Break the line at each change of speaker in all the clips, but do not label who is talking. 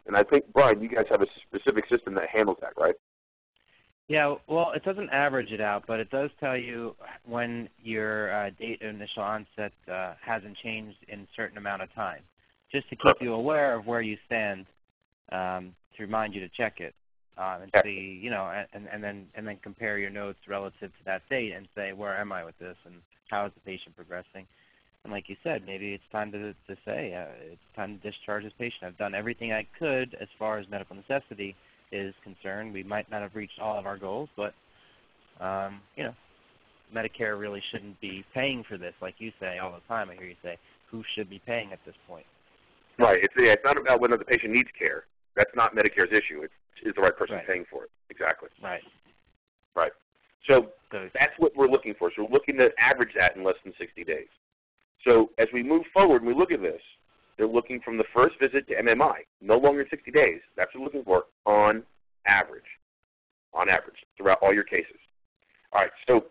And I think, Brian, you guys have a specific system that handles that, right?
Yeah, well, it doesn't average it out, but it does tell you when your date of initial onset hasn't changed in a certain amount of time, just to keep you aware of where you stand, to remind you to check it and see, you know, and then compare your notes relative to that date and say, where am I with this and how is the patient progressing? And like you said, maybe it's time to say it's time to discharge this patient. I've done everything I could as far as medical necessity is concerned. We might not have reached all of our goals, but you know, Medicare really shouldn't be paying for this, like you say all the time. I hear you say, who should be paying at this point?
Right. It's not about whether the patient needs care. That's not Medicare's issue. It's is the right person paying for it. Exactly.
Right.
Right. So that's what we're looking for. So we're looking to average that in less than 60 days. So as we move forward and we look at this, they're looking from the first visit to MMI, no longer 60 days. That's what we're looking for on average, throughout all your cases. All right, so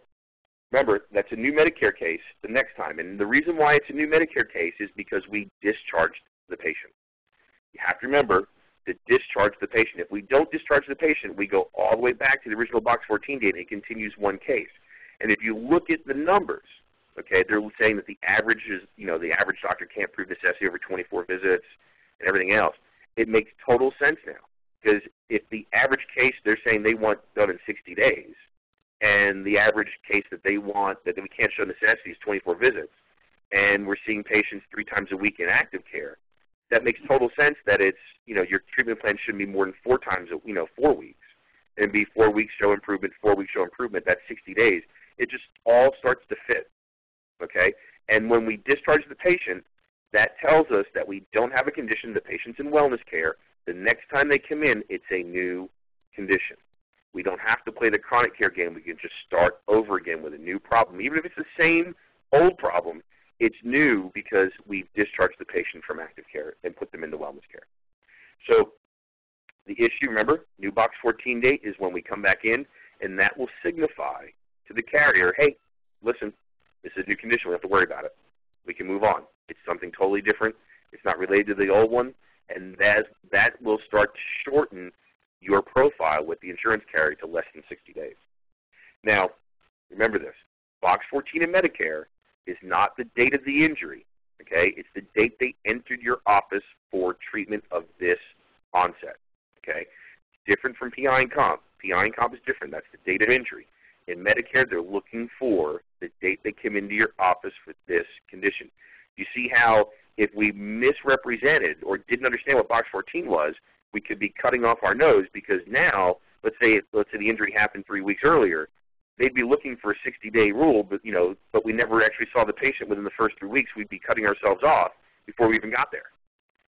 remember, that's a new Medicare case the next time. And the reason why it's a new Medicare case is because we discharged the patient. You have to remember to discharge the patient. If we don't discharge the patient, we go all the way back to the original Box 14 date and it continues one case. And if you look at the numbers, okay, they're saying that the average is, you know, the average doctor can't prove necessity over 24 visits and everything else. It makes total sense now, because if the average case they're saying they want done in 60 days, and the average case that they want that we can't show necessity is 24 visits, and we're seeing patients 3 times a week in active care, that makes total sense that it's, you know, your treatment plan shouldn't be more than 4 times, 4 weeks, and be 4 weeks show improvement, 4 weeks show improvement. That's 60 days. It just all starts to fit. Okay, and when we discharge the patient, that tells us that we don't have a condition. The patient's in wellness care. The next time they come in, it's a new condition. We don't have to play the chronic care game. We can just start over again with a new problem. Even if it's the same old problem, it's new because we've discharged the patient from active care and put them into wellness care. So the issue, remember, new Box 14 date is when we come back in, and that will signify to the carrier, hey, listen, this is a new condition. We don't have to worry about it. We can move on. It's something totally different. It's not related to the old one, and that will start to shorten your profile with the insurance carrier to less than 60 days. Now, remember this. Box 14 in Medicare is not the date of the injury. Okay? It's the date they entered your office for treatment of this onset. Okay? It's different from PI and comp. PI and comp is different. That's the date of injury. In Medicare, they're looking for the date they came into your office for this condition. You see how if we misrepresented or didn't understand what Box 14 was, we could be cutting off our nose, because now, let's say the injury happened 3 weeks earlier, they'd be looking for a 60-day rule, but we never actually saw the patient within the first 3 weeks. We'd be cutting ourselves off before we even got there.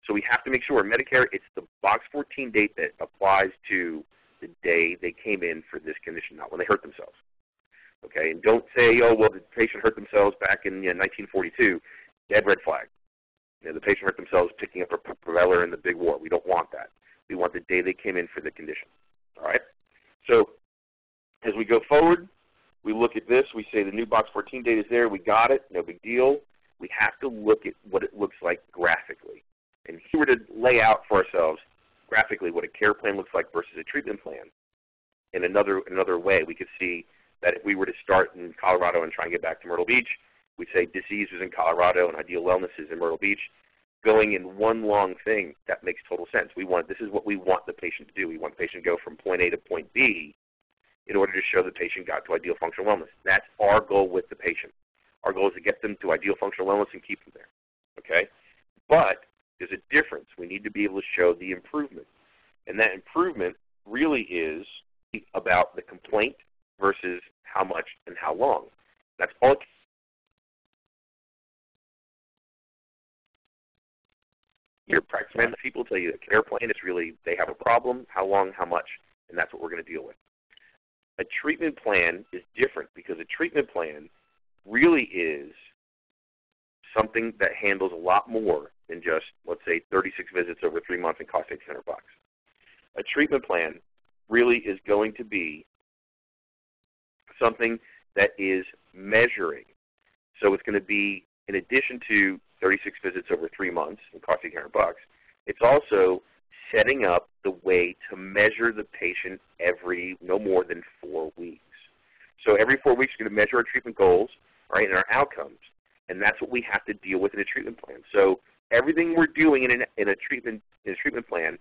So we have to make sure in Medicare it's the Box 14 date that applies to the day they came in for this condition, not when they hurt themselves. Okay, and don't say, oh, well, the patient hurt themselves back in 1942. Dead red flag. The patient hurt themselves picking up a propeller in the big war. We don't want that. We want the day they came in for the condition. All right? So as we go forward, we look at this. We say the new Box 14 date is there. We got it. No big deal. We have to look at what it looks like graphically. And if we were to lay out for ourselves graphically what a care plan looks like versus a treatment plan, in another way, we could see that if we were to start in Colorado and try and get back to Myrtle Beach, we'd say disease is in Colorado and ideal wellness is in Myrtle Beach. Going in one long thing, that makes total sense. This is what we want the patient to do. We want the patient to go from point A to point B in order to show the patient got to ideal functional wellness. That's our goal with the patient. Our goal is to get them to ideal functional wellness and keep them there. Okay? But there's a difference. We need to be able to show the improvement. And that improvement really is about the complaint versus how much and how long. That's all. Your practice management people tell you that care plan is really, they have a problem, how long, how much, and that's what we're going to deal with. A treatment plan is different, because a treatment plan really is something that handles a lot more than just, let's say, 36 visits over 3 months and cost $1,800. A treatment plan really is going to be something that is measuring. So it's going to be, in addition to 36 visits over 3 months and costing $1,800, it's also setting up the way to measure the patient every no more than 4 weeks. So every 4 weeks we're going to measure our treatment goals, right, and our outcomes, and that's what we have to deal with in a treatment plan. So everything we're doing in a treatment plan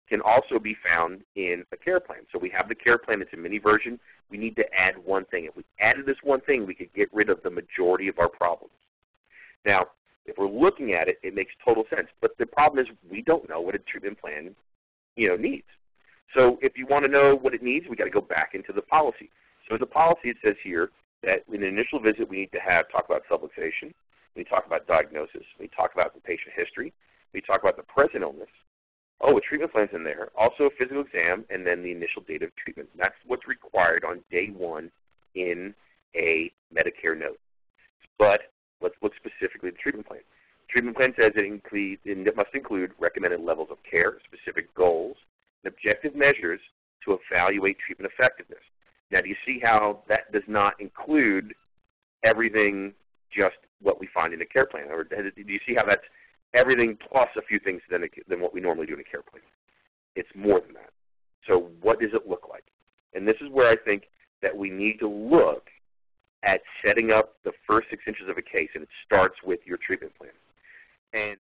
can also be found in a care plan. So we have the care plan. It's a mini version. We need to add one thing. If we added this one thing, we could get rid of the majority of our problems. Now, if we're looking at it, it makes total sense. But the problem is we don't know what a treatment plan, needs. So if you want to know what it needs, we've got to go back into the policy. So in the policy, it says here that in an initial visit, we need to talk about subluxation. We talk about diagnosis. We talk about the patient history. We talk about the present illness. Oh, a treatment plan's in there. Also a physical exam, and then the initial date of treatment. That's what's required on day 1 in a Medicare note. But let's look specifically at the treatment plan. The treatment plan says it must include recommended levels of care, specific goals, and objective measures to evaluate treatment effectiveness. Now, do you see how that does not include everything, just what we find in a care plan? Or do you see how that's everything plus a few things than what we normally do in a care plan? It's more than that. So what does it look like? And this is where I think that we need to look at setting up the first 6 inches of a case, and it starts with your treatment plan. And